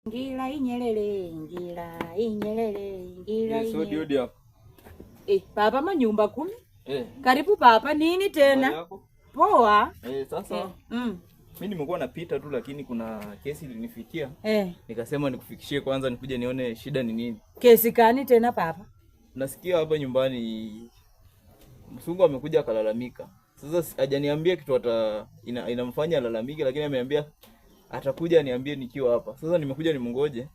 Ngila inyelele, ngila inyelele, ngila inyelele. So diodi hapo. Papa manyumba 10. Karibu papa, nini tena? Poa. Sasa. Mimi nimekuwa napita tu lakini kuna kesi ilinifikia. Nikasema nikufikishie kwanza nikuje nione shida ni nini. Kesi gani tena papa? Nasikia hapa nyumbani msungu amekuja akalalamika. Sasa hajaniambia kitu inamfanya alalamike, lakini ameniambia atakuja niambie nikiwa hapa. Sasa nimekuja nimungoje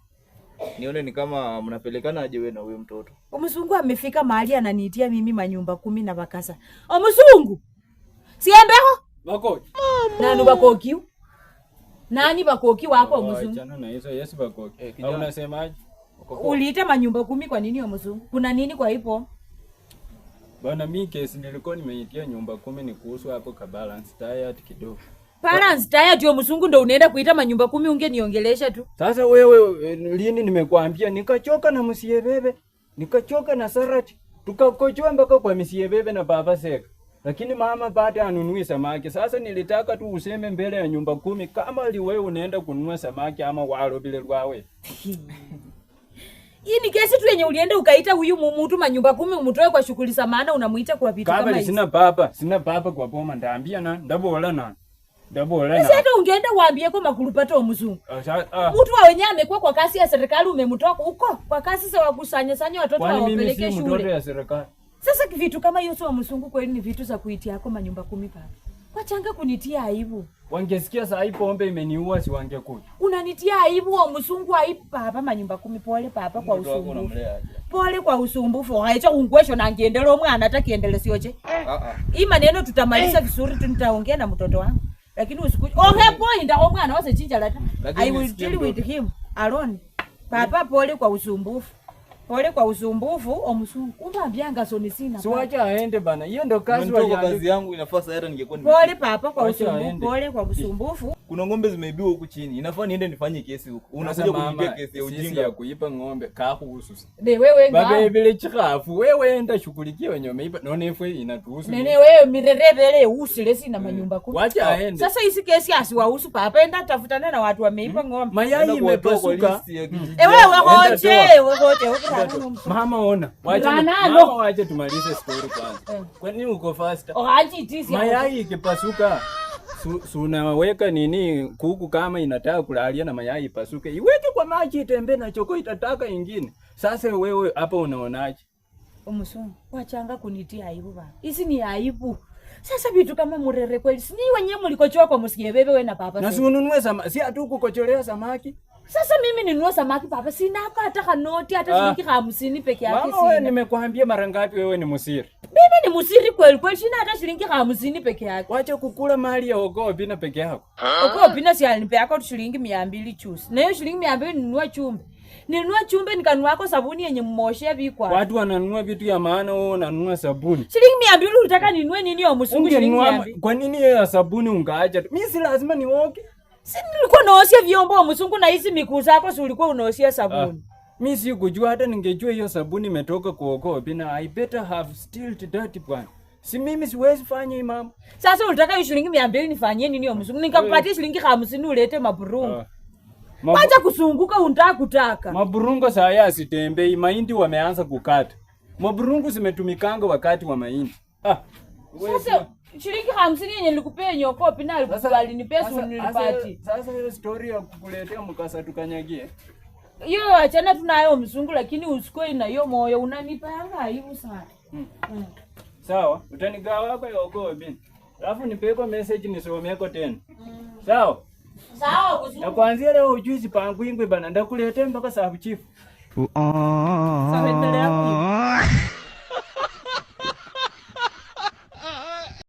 nione ni kama mnapelekana aje wewe na huyo mtoto. Msungu amefika mahali ananiitia mimi manyumba 10 na bakasa. Msungu. Siembeho? Bakoki. Nani bakoki? Nani bakoki wako msungu? Achana na hizo, yes bakoki. Au unasemaje? Uliita manyumba 10 kwa nini msungu? Kuna nini kwa hipo? Bwana mimi kesi nilikuwa nimeitia nyumba 10 ni kuhusu hapo ka balance diet kidogo. Balance diet yo msungu ndo unaenda kuita manyumba 10 ungeniongelesha tu. Sasa wewe lini nimekuambia nikachoka na msiebebe, nikachoka na Sarati. Tukakochoa mpaka kwa msiebebe na baba Seka. Lakini mama baada anunui samaki. Sasa nilitaka tu useme mbele ya nyumba 10 kama wewe unaenda kununua samaki ama walo bile rwawe. Hii ni kesi tu yenye ulienda ukaita huyu mtu manyumba 10 umtoe kwa shughuli za maana unamuita kwa vitu kama hivi. Sina papa kwa boma ndaambia na ndabola na. Sasa ungeenda waambie kwa makurupato mzungu. Mtu wa wenyewe amekuwa kwa kasi ya serikali umemtoka huko kwa kasi za wakusanya watoto wawapeleke shule. Mtoto ya serikali. Sasa vitu kama hiyo sio mzungu kweli, ni vitu za kuitia kwa manyumba 10 pale. Kwa changa kunitia aibu. Wangesikia saa hii pombe imeniua si wangekuja. Unanitia aibu wa mzungu aibu papa manyumba 10 pole papa kwa usumbufu. Pole kwa usumbufu. Haicha ungwesho na ngiendelo mwana atakiendele sioje. Hii maneno tutamaliza vizuri tu, nitaongea na mtoto wangu. Lakini usikuje. Point mwana wase chinja lata. I will deal with him alone. Papa pole kwa usumbufu. Pole kwa usumbufu omsungu. Umbaambianga soni sina. Si wacha aende bana. Hiyo ndo kazi yangu inafaa hata ningekuwa pole papa kwa usumbufu. Pole kwa usumbufu. Kuna ng'ombe zimeibiwa huku chini. Inafaa niende nifanye kesi huko. Unakuja kunipigia kesi ya ujinga ya kuipa ng'ombe kahusu. Wewe baba vile chikafu. Wewe enda shughulikia wenye wameiba. Naona ife inatuhusu. Nene wewe mirerevele usile sina manyumba 10. Wacha aende. Sasa hizi kesi asiwahusu papa, enda tafutana na watu wameiba ng'ombe. Mayai imepasuka. Wewe ngoje. Mama ona. Wacha tumalize story kwanza. Kwa nini uko faster? Mayai ikipasuka unaweka nini kuku kama inataka kulalia na mayai ipasuke. Iweke kwa maji itembe na choko itataka ingine. Sasa wewe hapa unaonaje? Msungu, wachanga kunitia aibu baba. Hizi ni aibu. Sasa vitu kama murere kweli. Si wenyewe mlikochoa kwa msigebebe wewe na papa. Na si ununue samaki, si atu kukocholea samaki. Sasa mimi ninunue samaki papa, sina hata kanoti hata shilingi 50 peke yake sina. Mama wewe nimekuambia mara ngapi wewe ni msiri? Mimi ni msiri kweli kweli, sina hata shilingi 50 peke yake. Wacha kukula mali ya Ogo Bina peke yako. Ogo Bina si alinipa yako shilingi 200 chusi. Na hiyo shilingi 200 ninunua chumbe. Ninunua chumbe nikanunua yako sabuni yenye mmoshia bikwa. Watu wananunua vitu ya maana, wewe unanunua sabuni. Shilingi 200 unataka ninunue nini ya msungu shilingi 200? Kwa nini hiyo ya sabuni ungaacha? Mimi si lazima nioge. Si nilikuwa naoshia vyombo wa msungu na hizi miguu zako si ulikuwa unaoshia sabuni. Mimi si kujua, hata ningejua hiyo sabuni imetoka kwa Ogo Bina, I better have still that bwana. Si mimi siwezi fanya hii mama. Sasa unataka hiyo shilingi 200 nifanyie nini ya msungu? Nikakupatia shilingi 50 ulete maburungu. Wacha kusunguka unataka kutaka. Maburungu saa ya asitembei, mahindi wameanza kukata. Maburungu zimetumikanga wakati wa mahindi. Sasa shilingi 50 yenye nilikupea nyoko pina alinipea sio nilipati. Sasa hiyo story ya kukuletea mkasa tukanyagie. Hiyo achana tunayo msungu, lakini usikoi na hiyo moyo unanipanga aibu sana. Sawa, utanigawa hapa ya Ogo Bina. Alafu nipeko message nisomeko tena. Sawa? Sawa. Na kuanzia leo ujuzi pangu ingwe bana ndakuletea mpaka sababu chifu. Sawa, endelea.